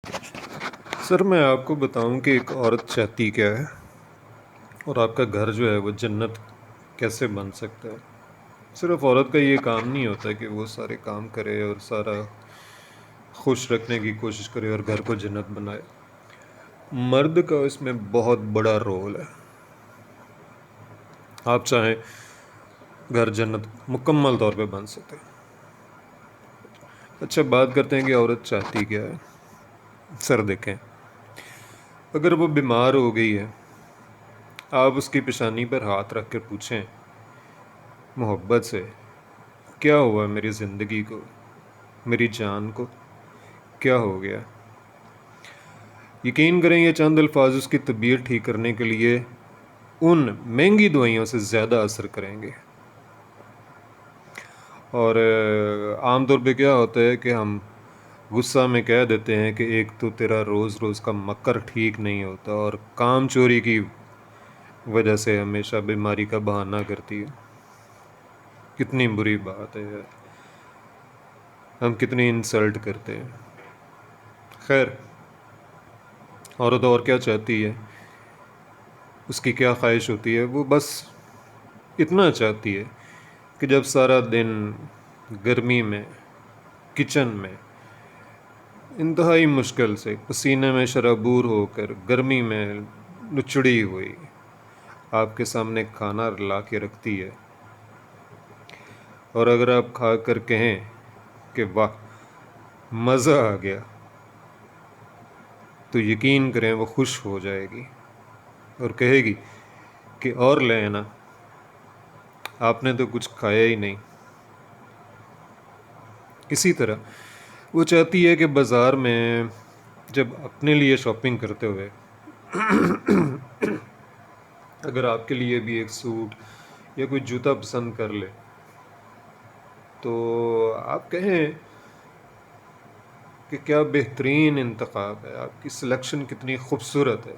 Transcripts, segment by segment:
سر میں آپ کو بتاؤں کہ ایک عورت چاہتی کیا ہے اور آپ کا گھر جو ہے وہ جنت کیسے بن سکتا ہے۔ صرف عورت کا یہ کام نہیں ہوتا کہ وہ سارے کام کرے اور سارا خوش رکھنے کی کوشش کرے اور گھر کو جنت بنائے۔ مرد کا اس میں بہت بڑا رول ہے۔ آپ چاہیں گھر جنت مکمل طور پہ بن سکتے۔ اچھا، بات کرتے ہیں کہ عورت چاہتی کیا ہے۔ سر دیکھیں، اگر وہ بیمار ہو گئی ہے، آپ اس کی پیشانی پر ہاتھ رکھ کے پوچھیں محبت سے، کیا ہوا میری زندگی کو، میری جان کو، کیا ہو گیا؟ یقین کریں یہ چند الفاظ اس کی طبیعت ٹھیک کرنے کے لیے ان مہنگی دوائیوں سے زیادہ اثر کریں گے۔ اور عام طور پہ کیا ہوتا ہے کہ ہم غصہ میں کہہ دیتے ہیں کہ ایک تو تیرا روز روز کا مکر ٹھیک نہیں ہوتا، اور کام چوری کی وجہ سے ہمیشہ بیماری کا بہانہ کرتی ہے۔ کتنی بری بات ہے یار، ہم کتنی انسلٹ کرتے ہیں۔ خیر، عورت اور کیا چاہتی ہے، اس کی کیا خواہش ہوتی ہے؟ وہ بس اتنا چاہتی ہے کہ جب سارا دن گرمی میں کچن میں انتہائی مشکل سے پسینے میں شرابور ہو کر گرمی میں نچڑی ہوئی آپ کے سامنے کھانا لا کے رکھتی ہے، اور اگر آپ کھا کر کہیں کہ واہ مزہ آ گیا، تو یقین کریں وہ خوش ہو جائے گی اور کہے گی کہ اور لے نا، آپ نے تو کچھ کھایا ہی نہیں۔ اسی طرح وہ چاہتی ہے کہ بازار میں جب اپنے لیے شاپنگ کرتے ہوئے اگر آپ کے لیے بھی ایک سوٹ یا کوئی جوتا پسند کر لے تو آپ کہیں کہ کیا بہترین انتخاب ہے، آپ کی سلیکشن کتنی خوبصورت ہے۔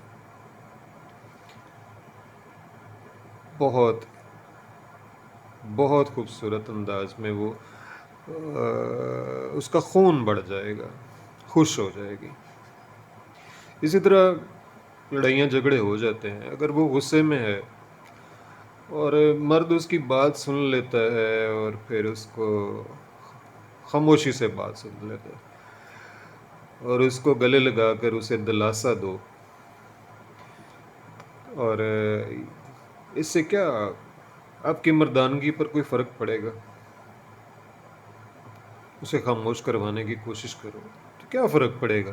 بہت بہت خوبصورت انداز میں وہ اس کا خون بڑھ جائے گا، خوش ہو جائے گی۔ اسی طرح لڑائیاں جھگڑے ہو جاتے ہیں، اگر وہ غصے میں ہے اور مرد اس کی بات سن لیتا ہے اور پھر اس کو خاموشی سے بات سن لیتا ہے اور اس کو گلے لگا کر اسے دلاسا دو، اور اس سے کیا آپ کی مردانگی پر کوئی فرق پڑے گا؟ اسے خاموش کروانے کی کوشش کرو تو کیا فرق پڑے گا؟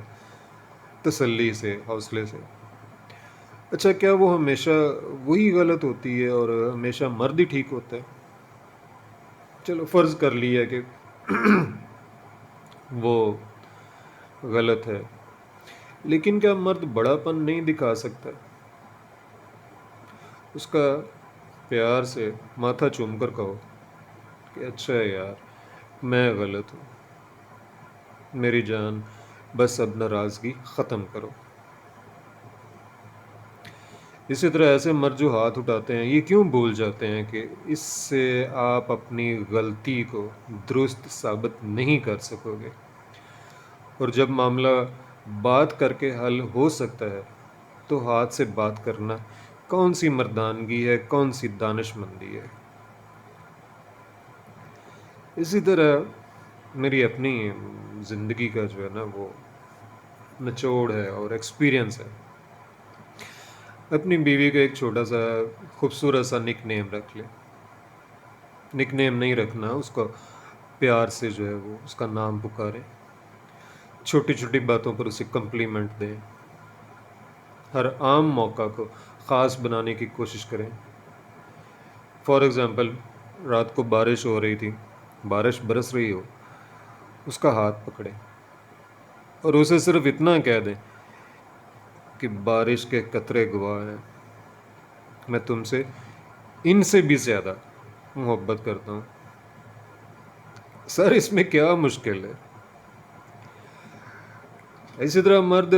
تسلی سے، حوصلے سے۔ اچھا، کیا وہ ہمیشہ وہی غلط ہوتی ہے اور ہمیشہ مرد ہی ٹھیک ہوتا ہے؟ چلو فرض کر لیا کہ وہ غلط ہے، لیکن کیا مرد بڑا پن نہیں دکھا سکتا؟ اس کا پیار سے ماتھا چوم کر کہو کہ اچھا ہے یار، میں غلط ہوں، میری جان بس اب ناراضگی ختم کرو۔ اسی طرح ایسے مرد جو ہاتھ اٹھاتے ہیں یہ کیوں بھول جاتے ہیں کہ اس سے آپ اپنی غلطی کو درست ثابت نہیں کر سکو گے، اور جب معاملہ بات کر کے حل ہو سکتا ہے تو ہاتھ سے بات کرنا کون سی مردانگی ہے، کون سی دانش مندی ہے۔ اسی طرح میری اپنی زندگی کا جو ہے نا وہ نچوڑ ہے اور ایکسپیرینس ہے۔ اپنی بیوی کا ایک چھوٹا سا خوبصورت سا نک نیم رکھ لے، نک نیم نہیں رکھنا، اس کو پیار سے جو ہے وہ اس کا نام پکاریں، چھوٹی چھوٹی باتوں پر اسے کمپلیمنٹ دیں، ہر عام موقع کو خاص بنانے کی کوشش کریں۔ فار ایگزامپل، رات کو بارش ہو رہی تھی، بارش برس رہی ہو، اس کا ہاتھ پکڑیں اور اسے صرف اتنا کہہ دیں کہ بارش کے قطرے گواہ ہیں، میں تم سے ان سے بھی زیادہ محبت کرتا ہوں۔ سر اس میں کیا مشکل ہے؟ اسی طرح مرد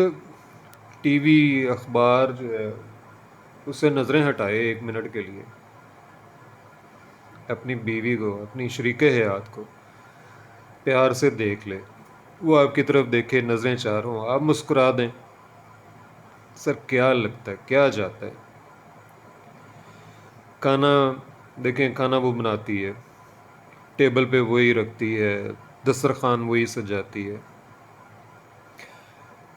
ٹی وی اخبار جو ہے اس سے نظریں ہٹائے ایک منٹ کے لیے، اپنی بیوی کو، اپنی شریک حیات کو پیار سے دیکھ لے وہ آپ کی طرف دیکھے، نظریں چاروں، آپ مسکرا دیں. سر کیا لگتا ہے، کیا جاتا ہے؟ کھانا دیکھیں، کھانا وہ بناتی ہے، ٹیبل پہ وہی رکھتی ہے، دسترخوان وہی سجاتی ہے.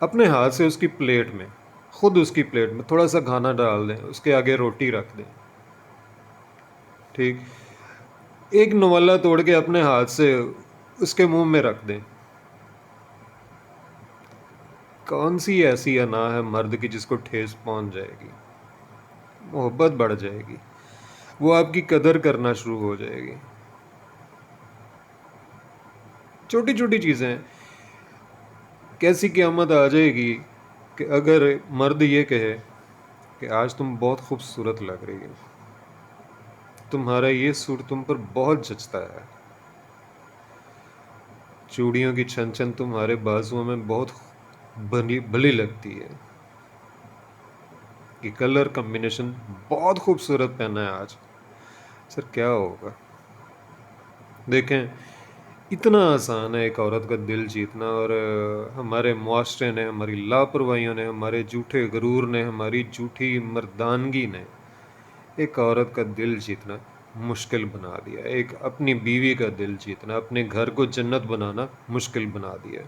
اپنے ہاتھ سے اس کی پلیٹ میں، خود اس کی پلیٹ میں تھوڑا سا کھانا ڈال دیں، اس کے آگے روٹی رکھ دیں. ٹھیک، ایک نوالا توڑ کے اپنے ہاتھ سے اس کے منہ میں رکھ دیں. کون سی ایسی انا ہے مرد کی جس کو ٹھیس پہنچ جائے گی؟ محبت بڑھ جائے گی، وہ آپ کی قدر کرنا شروع ہو جائے گی. چھوٹی چھوٹی چیزیں ہیں. کیسی قیامت آ جائے گی کہ اگر مرد یہ کہے کہ آج تم بہت خوبصورت لگ رہی ہو، تمہارا یہ سوٹ تم پر بہت جچتا ہے، چوڑیوں کی چھن چھن تمہارے بازوؤں میں بہت بھلی لگتی ہے، یہ کلر کمبینیشن بہت خوبصورت پہنا ہے آج. سر کیا ہوگا؟ دیکھیں، اتنا آسان ہے ایک عورت کا دل جیتنا، اور ہمارے معاشرے نے، ہماری لاپرواہیوں نے، ہمارے جھوٹے غرور نے، ہماری جھوٹی مردانگی نے ایک عورت کا دل جیتنا مشکل بنا دیا. ایک اپنی بیوی کا دل جیتنا، اپنے گھر کو جنت بنانا مشکل بنا دیا.